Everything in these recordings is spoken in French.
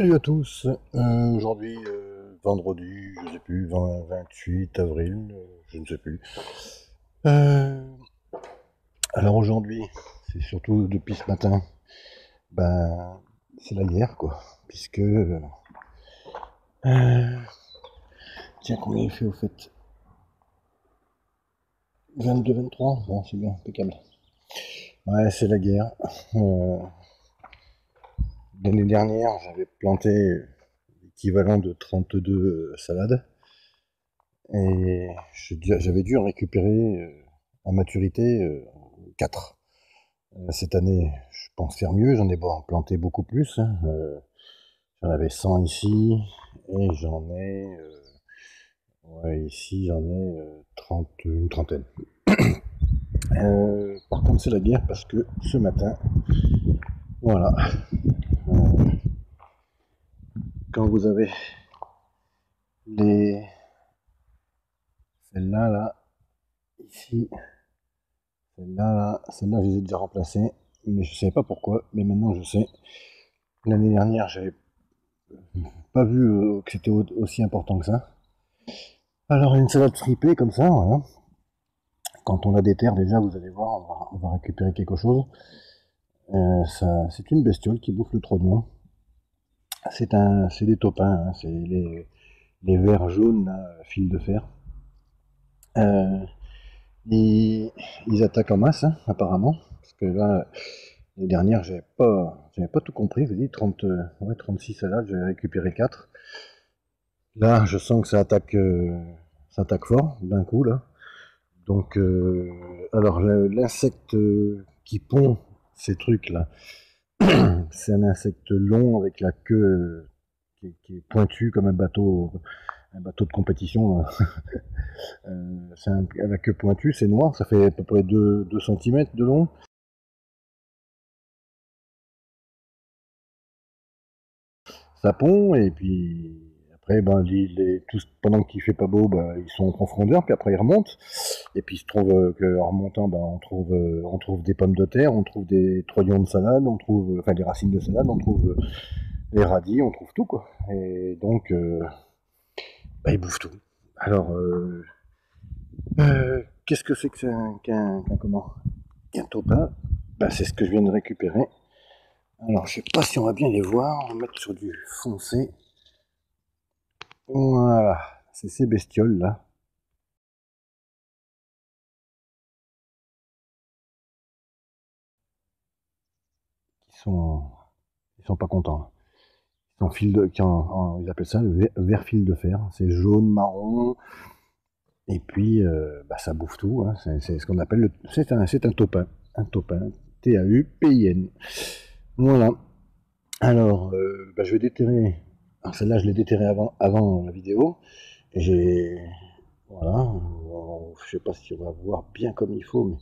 Salut à tous. Aujourd'hui, vendredi, je sais plus, 28 avril, je ne sais plus. Euh, alors aujourd'hui, c'est surtout depuis ce matin, ben, c'est la guerre, quoi. Puisque, tiens, combien il fait au fait? 22-23? Bon, c'est bien, impeccable. Ouais, c'est la guerre. Euh, L'année dernière, j'avais planté l'équivalent de 32 salades. Et j'avais dû en récupérer à maturité 4. Cette année, je pense faire mieux, j'en ai planté beaucoup plus, hein. J'en avais 100 ici, et j'en ai, ouais, ici j'en ai 30, une trentaine. Par contre, c'est la guerre parce que ce matin, voilà, euh, quand vous avez les, celle-là, là, ici, celle-là, je les ai déjà remplacées, mais je ne savais pas pourquoi, mais maintenant je sais. L'année dernière, j'avais pas vu que c'était aussi important que ça. Alors, une salade fripée comme ça, voilà. Quand on a des terres, déjà, vous allez voir, on va récupérer quelque chose. C'est une bestiole qui bouffe le trognon. C'est des taupins, hein, c'est les vers jaunes, là, fil de fer. Euh, ils attaquent en masse, hein, apparemment. Parce que là, les dernières, j'avais pas tout compris. J'ai dit 30, ouais, 36 salades, j'avais récupéré 4. Là, je sens que ça attaque fort d'un coup là. Donc, alors l'insecte qui pond ces trucs là, c'est un insecte long avec la queue qui est pointue comme un bateau de compétition. La queue pointue, c'est noir, ça fait à peu près 2 cm de long. Ça pond et puis après, ben, pendant qu'il fait pas beau, ben, ils sont en profondeur, puis après ils remontent. Et puis il se trouve qu'en remontant, ben, on trouve des pommes de terre, on trouve des trognons de salade, on trouve, enfin des racines de salade, on trouve les radis, on trouve tout quoi. Et donc, ben, ils bouffent tout. Alors, qu'est-ce que c'est que qu'un taupin? Ben, c'est ce que je viens de récupérer. Alors, je sais pas si on va bien les voir. On va mettre sur du foncé. Voilà, c'est ces bestioles là. Qui sont, ils sont pas contents. Ils appellent ça le vert fil de fer. C'est jaune, marron, et puis bah, ça bouffe tout, hein. C'est ce qu'on appelle c'est un taupin. Un taupin. Taupin. Voilà. Alors, bah, je vais déterrer. Alors celle-là, je l'ai déterrée avant la vidéo. Et voilà. Je sais pas si on va voir bien comme il faut, mais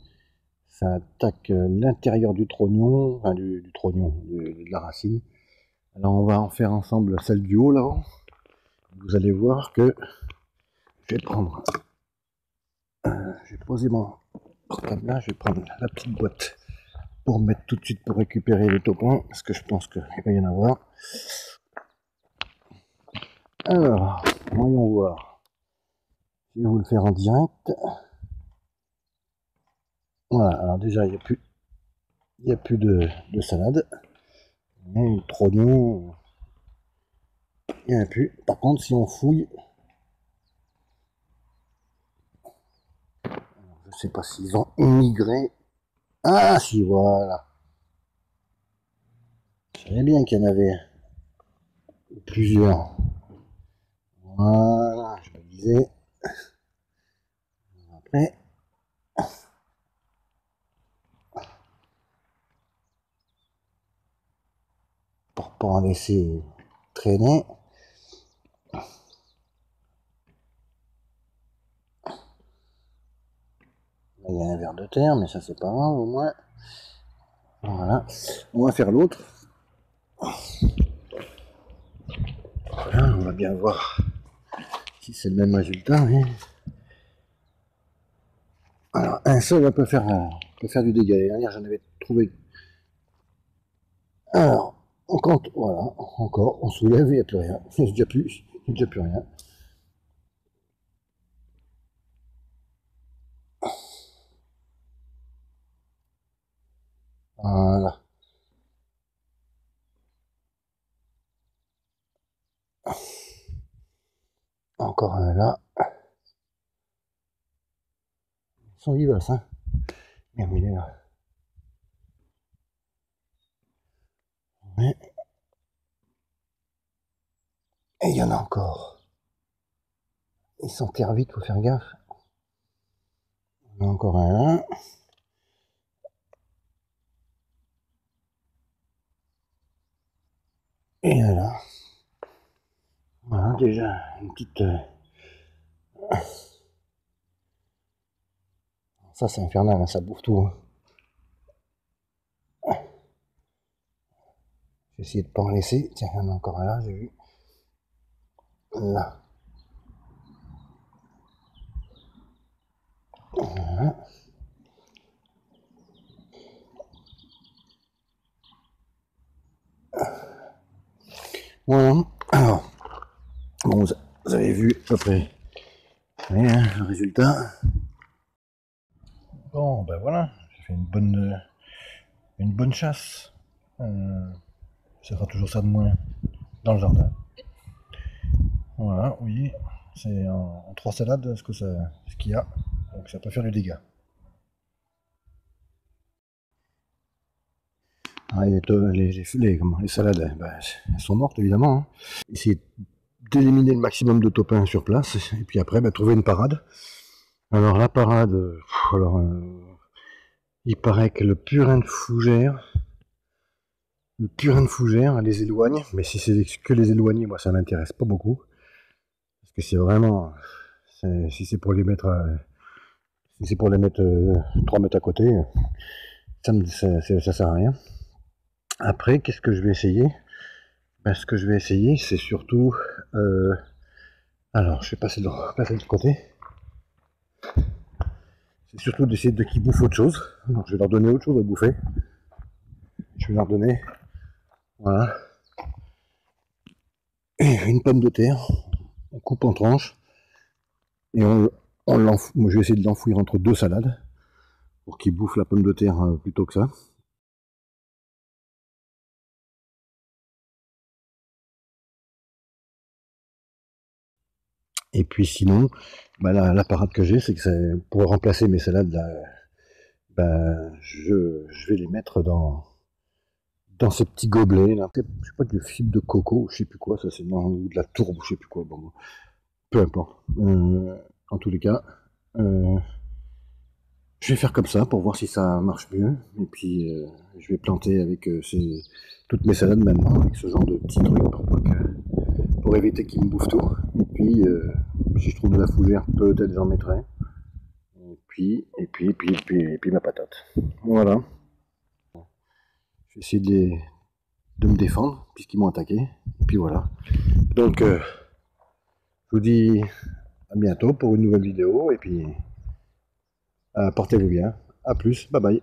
ça attaque l'intérieur du trognon, enfin du trognon, de la racine. Alors on va en faire ensemble celle du haut là. Vous allez voir que je vais prendre, je vais poser mon portable là, je vais prendre la petite boîte pour mettre tout de suite pour récupérer les taupins, parce que je pense qu'il va y en avoir. Alors, voyons voir. Je vais vous le faire en direct. Voilà, alors déjà il n'y a plus de salade. Mais le trognon, il n'y en a plus. Par contre, si on fouille, je ne sais pas s'ils ont immigré. Ah si, voilà. Je savais bien qu'il y en avait plusieurs. Voilà, je me disais. Après, pour pas en laisser traîner. Là, il y a un ver de terre, mais ça c'est pas grave au moins. Voilà. On va faire l'autre. Voilà, on va bien voir si c'est le même résultat. Mais... alors, un seul peut faire du dégât. L'année dernière, j'en avais trouvé. Alors, On compte, voilà, encore, on soulève, il n'y a plus rien. Il n'y a déjà plus rien. Voilà. Encore un là. Ils sont vivaces, hein. Merde, il est là. Ouais. Et il y en a encore. Ils s'enterrent vite, faut faire gaffe. Il y en a encore un là. Et un là. Voilà, déjà, une petite... Ça, c'est infernal, hein, ça bouffe tout. Hein. J'ai essayé de pas en laisser. Tiens, il y en a encore un là, j'ai vu. Là. Voilà. Voilà. Alors, bon, vous avez vu à peu près le résultat. Bon, ben voilà, j'ai fait une bonne chasse. Ça fera toujours ça de moins dans le jardin. Voilà, oui, c'est en 3 salades ce qu'il y a, donc ça peut faire du dégât. Ah, les salades, ben, elles sont mortes évidemment. Hein. Essayer d'éliminer le maximum de topins sur place, et puis après, ben, trouver une parade. Alors la parade, il paraît que le purin de fougère les éloigne, mais si c'est que les éloigner, moi ça m'intéresse pas beaucoup. Parce que c'est vraiment, si c'est pour les mettre, si c'est pour les mettre 3 mètres à côté, ça sert à rien. Après, qu'est-ce que je vais essayer? Ben, ce que je vais essayer, c'est surtout, alors je vais passer de l'autre côté. C'est surtout d'essayer de qu'ils bouffent autre chose. Donc je vais leur donner autre chose à bouffer. Je vais leur donner, voilà, une pomme de terre. On coupe en tranches et moi, je vais essayer de l'enfouir entre 2 salades pour qu'ils bouffent la pomme de terre plutôt que ça. Et puis sinon, bah la parade que j'ai, c'est que pour remplacer mes salades, là, bah, je vais les mettre dans ces petits gobelets. Là. Je sais pas, du fibre de coco, je sais plus quoi, ça c'est ou de la tourbe, je sais plus quoi. Bon, peu importe. En tous les cas, je vais faire comme ça pour voir si ça marche mieux. Et puis, je vais planter avec toutes mes salades maintenant, avec ce genre de petits trucs pour éviter qu'ils me bouffent tout. Et puis, si je trouve de la fougère, peut-être j'en mettrai. Et puis ma patate. Voilà. Je vais essayer de me défendre, puisqu'ils m'ont attaqué. Et puis voilà. Donc, je vous dis à bientôt pour une nouvelle vidéo. Et puis, portez-vous bien. A plus. Bye bye.